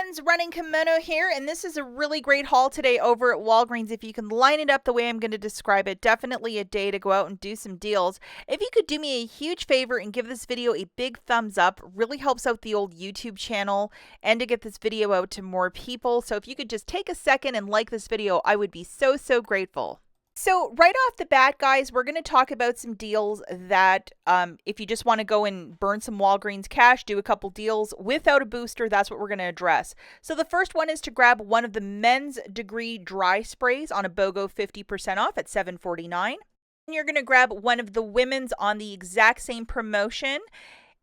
friends, Running Kimono here, and this is a really great haul today over at Walgreens. If you can line it up the way I'm going to describe it, definitely a day to go out and do some deals. If you could do me a huge favor and give this video a big thumbs up, really helps out the old YouTube channel and to get this video out to more people. So if you could just take a second and like this video, I would be so grateful. So right off the bat, guys, we're going to talk about some deals that if you just want to go and burn some Walgreens cash, do a couple deals without a booster, that's what we're going to address. So the first one is to grab one of the men's degree dry sprays on a BOGO 50% off at $7.49. And you're going to grab one of the women's on the exact same promotion.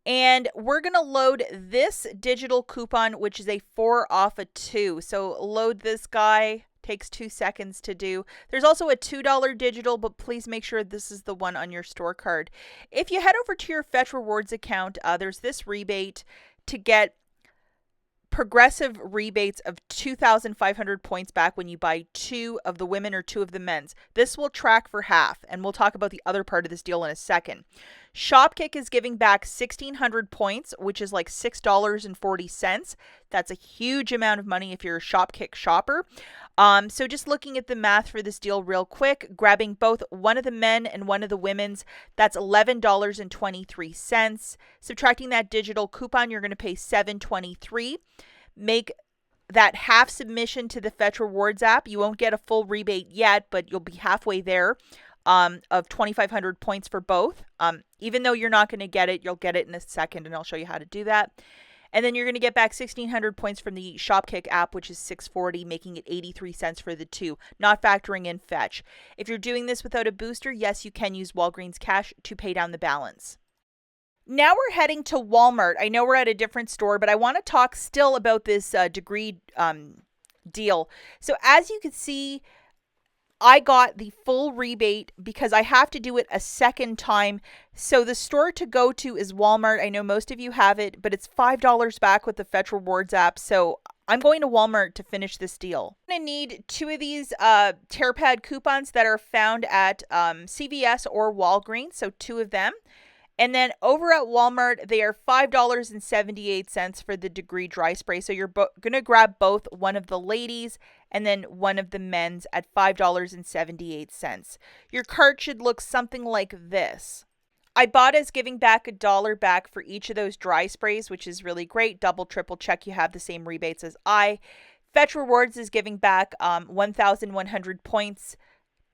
And we're going to load this digital coupon, which is a 4 off a 2. So load this guy. Takes 2 seconds to do. There's also a $2 digital, but please make sure this is the one on your store card. If you head over to your Fetch Rewards account, there's this rebate to get progressive rebates of 2,500 points back when you buy 2 of the women or 2 of the men's. This will track for half, and we'll talk about the other part of this deal in a second. Shopkick is giving back 1,600 points, which is like $6.40. That's a huge amount of money if you're a Shopkick shopper. So just looking at the math for this deal real quick, grabbing both one of the men and one of the women's, that's $11.23. Subtracting that digital coupon, you're going to pay $7.23. Make that half submission to the Fetch Rewards app. You won't get a full rebate yet, but you'll be halfway there. Of 2,500 points for both. Even though you're not going to get it, you'll get it in a second, and I'll show you how to do that. And then you're going to get back 1,600 points from the Shopkick app, which is $6.40, making it 83 cents for the 2, not factoring in Fetch. If you're doing this without a booster, yes, you can use Walgreens cash to pay down the balance. Now we're heading to Walmart. I know we're at a different store, but I want to talk still about this degree deal. So as you can see, I got the full rebate because I have to do it a second time. So the store to go to is Walmart. I know most of you have it, but it's $5 back with the Fetch Rewards app. So I'm going to Walmart to finish this deal. I'm going to need 2 of these TearPad coupons that are found at CVS or Walgreens. So 2 of them. And then over at Walmart, they are $5.78 for the degree dry spray. So you're going to grab both one of the ladies and then one of the men's at $5.78. Your cart should look something like this. IBOTTA is giving back $1 back for each of those dry sprays, which is really great. Double, triple check you have the same rebates as I. Fetch Rewards is giving back 1,100 points.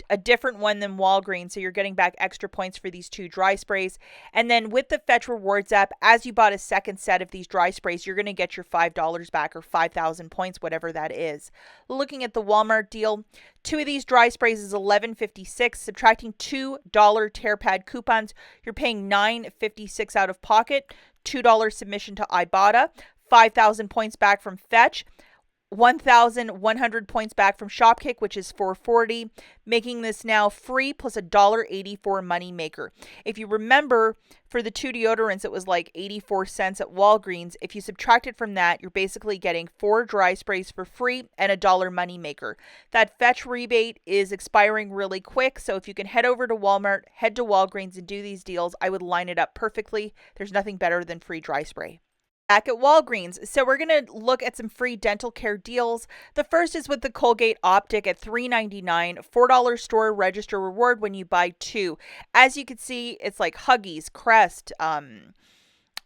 A different one than Walgreens, so you're getting back extra points for these 2 dry sprays. And then with the Fetch Rewards app, as you bought a second set of these dry sprays, you're going to get your $5 back or 5,000 points, whatever that is. Looking at the Walmart deal, 2 of these dry sprays is $11.56. Subtracting $2 TearPad coupons, you're paying $9.56 out of pocket. $2 submission to IBOTTA, 5,000 points back from Fetch. 1,100 points back from Shopkick, which is $4.40, making this now free plus $1.84 money maker. If you remember, for the 2 deodorants, it was like 84 cents at Walgreens. If you subtract it from that, you're basically getting 4 dry sprays for free and $1 money maker. That Fetch rebate is expiring really quick, so if you can head over to Walmart, head to Walgreens and do these deals, I would line it up perfectly. There's nothing better than free dry spray. Back at Walgreens. So we're going to look at some free dental care deals. The first is with the Colgate Optic at $3.99, $4 store register reward when you buy 2. As you can see, it's like Huggies, Crest,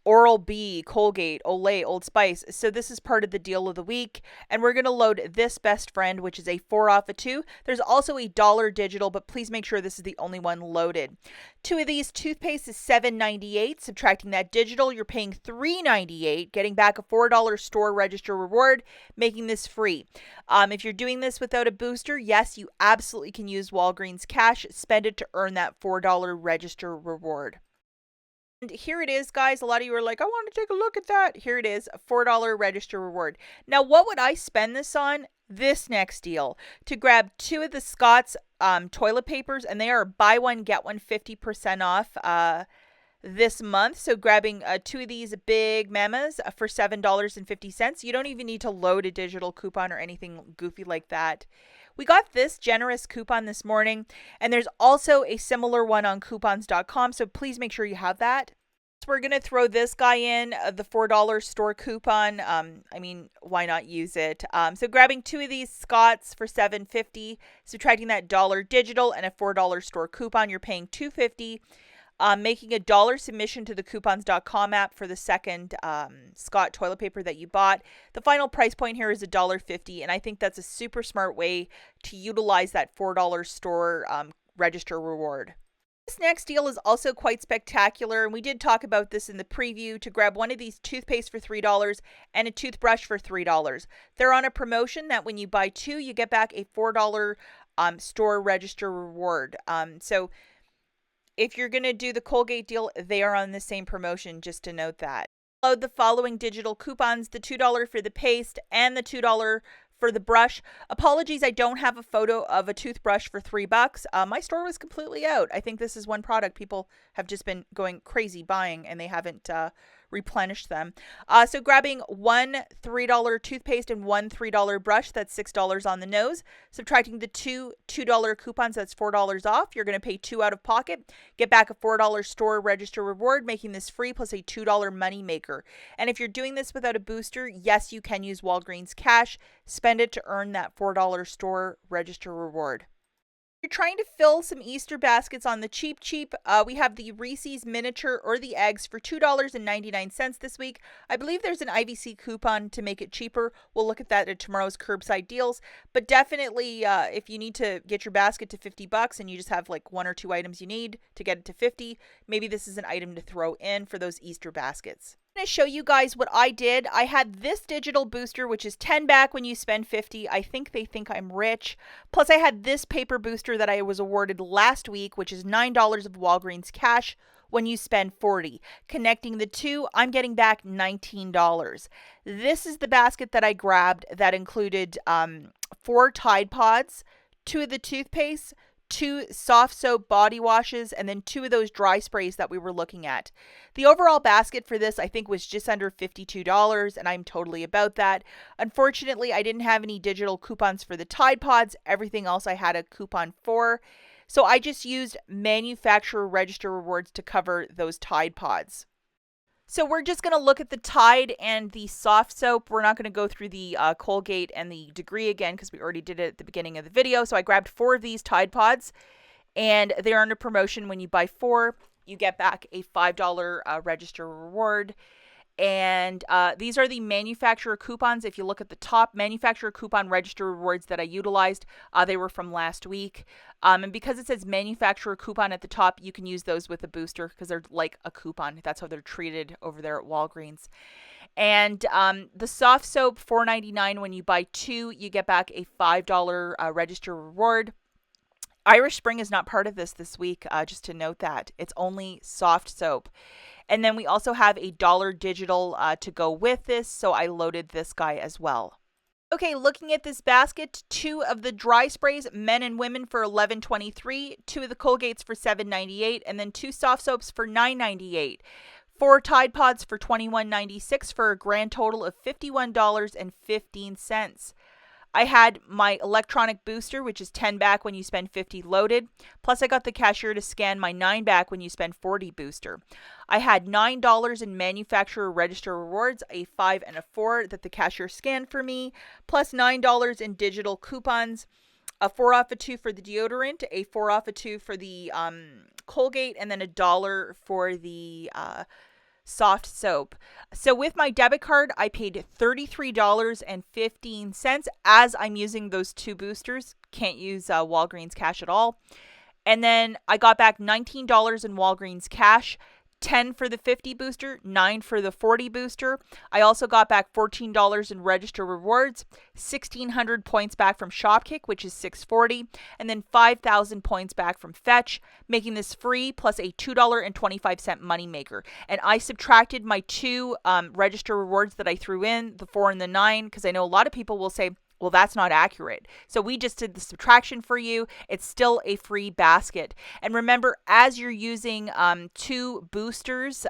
Oral-B, Colgate, Olay, Old Spice. So this is part of the deal of the week. And we're going to load this best friend, which is a 4 off a 2. There's also a $1 digital, but please make sure this is the only one loaded. 2 of these toothpaste is $7.98. Subtracting that digital, you're paying $3.98, getting back a $4 store register reward, making this free. If you're doing this without a booster, yes, you absolutely can use Walgreens cash. Spend it to earn that $4 register reward. And here it is, guys. A lot of you are like, I want to take a look at that. Here it is, a $4 register reward. Now, what would I spend this on? This next deal. To grab 2 of the Scott's toilet papers, and they are buy one, get one 50% off this month. So grabbing 2 of these big mamas for $7.50. You don't even need to load a digital coupon or anything goofy like that. We got this generous coupon this morning, and there's also a similar one on coupons.com, so please make sure you have that. We're going to throw this guy in, the $4 store coupon. I mean, why not use it? So grabbing 2 of these Scots for $7.50, subtracting that dollar digital and a $4 store coupon, you're paying $2.50. Making a dollar submission to the coupons.com app for the second Scott toilet paper that you bought. The final price point here is $1.50, and I think that's a super smart way to utilize that $4 store register reward. This next deal is also quite spectacular, and we did talk about this in the preview, to grab one of these toothpaste for $3 and a toothbrush for $3. They're on a promotion that when you buy 2, you get back a $4 store register reward. So if you're going to do the Colgate deal, they are on the same promotion, just to note that. Load the following digital coupons: the $2 for the paste and the $2 for the brush. Apologies, I don't have a photo of a toothbrush for $3. My store was completely out. I think this is one product people have just been going crazy buying, and they haven't replenished them. So grabbing one $3 toothpaste and one $3 brush, that's $6 on the nose. Subtracting the two $2 coupons, that's $4 off. You're going to pay $2 out of pocket. Get back a $4 store register reward, making this free, plus a $2 money maker. And if you're doing this without a booster, yes, you can use Walgreens cash. Spend it to earn that $4 store register reward. You're trying to fill some Easter baskets on the cheap, we have the Reese's miniature or the eggs for $2.99 this week. I believe there's an IVC coupon to make it cheaper. We'll look at that at tomorrow's curbside deals. But definitely, if you need to get your basket to $50 and you just have like 1 or 2 items you need to get it to 50, maybe this is an item to throw in for those Easter baskets. I'm going to show you guys what I did. I had this digital booster, which is 10 back when you spend 50. I think they think I'm rich. Plus, I had this paper booster that I was awarded last week, which is $9 of Walgreens cash when you spend 40. Connecting the two, I'm getting back $19. This is the basket that I grabbed that included 4 Tide Pods, 2 of the toothpaste, 2 soft soap body washes, and then 2 of those dry sprays that we were looking at. The overall basket for this, I think, was just under $52, and I'm totally about that. Unfortunately, I didn't have any digital coupons for the Tide Pods. Everything else I had a coupon for. So I just used manufacturer register rewards to cover those Tide Pods. So we're just going to look at the Tide and the soft soap. We're not going to go through the Colgate and the Degree again because we already did it at the beginning of the video. So I grabbed 4 of these Tide Pods, and they're under promotion. When you buy 4, you get back a $5 register reward. And these are the manufacturer coupons. If you look at the top, manufacturer coupon register rewards that I utilized, they were from last week. And because it says manufacturer coupon at the top, you can use those with a booster because they're like a coupon. That's how they're treated over there at Walgreens. And the soft soap, $4.99. When you buy 2, you get back a $5 register reward. Irish Spring is not part of this week, just to note that. It's only soft soap. And then we also have a dollar digital to go with this, so I loaded this guy as well. Okay, looking at this basket, 2 of the dry sprays, men and women, for $11.23, 2 of the Colgates for $7.98, and then 2 soft soaps for $9.98. 4 Tide Pods for $21.96 for a grand total of $51.15. I had my electronic booster, which is 10 back when you spend 50 loaded. Plus, I got the cashier to scan my 9 back when you spend 40 booster. I had $9 in manufacturer register rewards, a 5 and a 4 that the cashier scanned for me, plus $9 in digital coupons, a 4 off a 2 for the deodorant, a 4 off a 2 for the Colgate, and then $1 for the soft soap. So with my debit card, I paid $33.15 as I'm using those 2 boosters. Can't use Walgreens cash at all. And then I got back $19 in Walgreens cash, 10 for the 50 booster, 9 for the 40 booster. I also got back $14 in register rewards, 1,600 points back from Shopkick, which is $640, and then 5,000 points back from Fetch, making this free, plus a $2.25 moneymaker. And I subtracted my 2 register rewards that I threw in, the 4 and the 9, because I know a lot of people will say, well, that's not accurate. So we just did the subtraction for you. It's still a free basket. And remember, as you're using 2 boosters,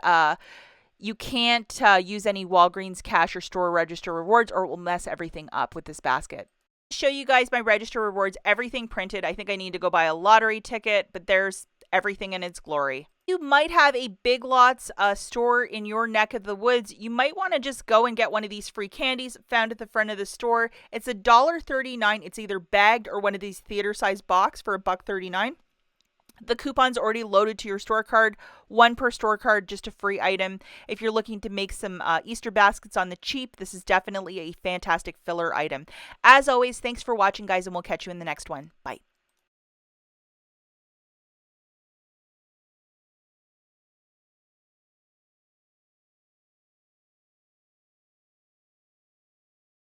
you can't use any Walgreens cash or store register rewards, or it will mess everything up with this basket. Show you guys my register rewards, everything printed. I think I need to go buy a lottery ticket, but there's everything in its glory. You might have a Big Lots store in your neck of the woods. You might want to just go and get one of these free candies found at the front of the store. It's $1.39. It's either bagged or one of these theater size box for $1.39. The coupon's already loaded to your store card, one per store card, just a free item. If you're looking to make some Easter baskets on the cheap, this is definitely a fantastic filler item. As always, thanks for watching, guys, and we'll catch you in the next one. Bye.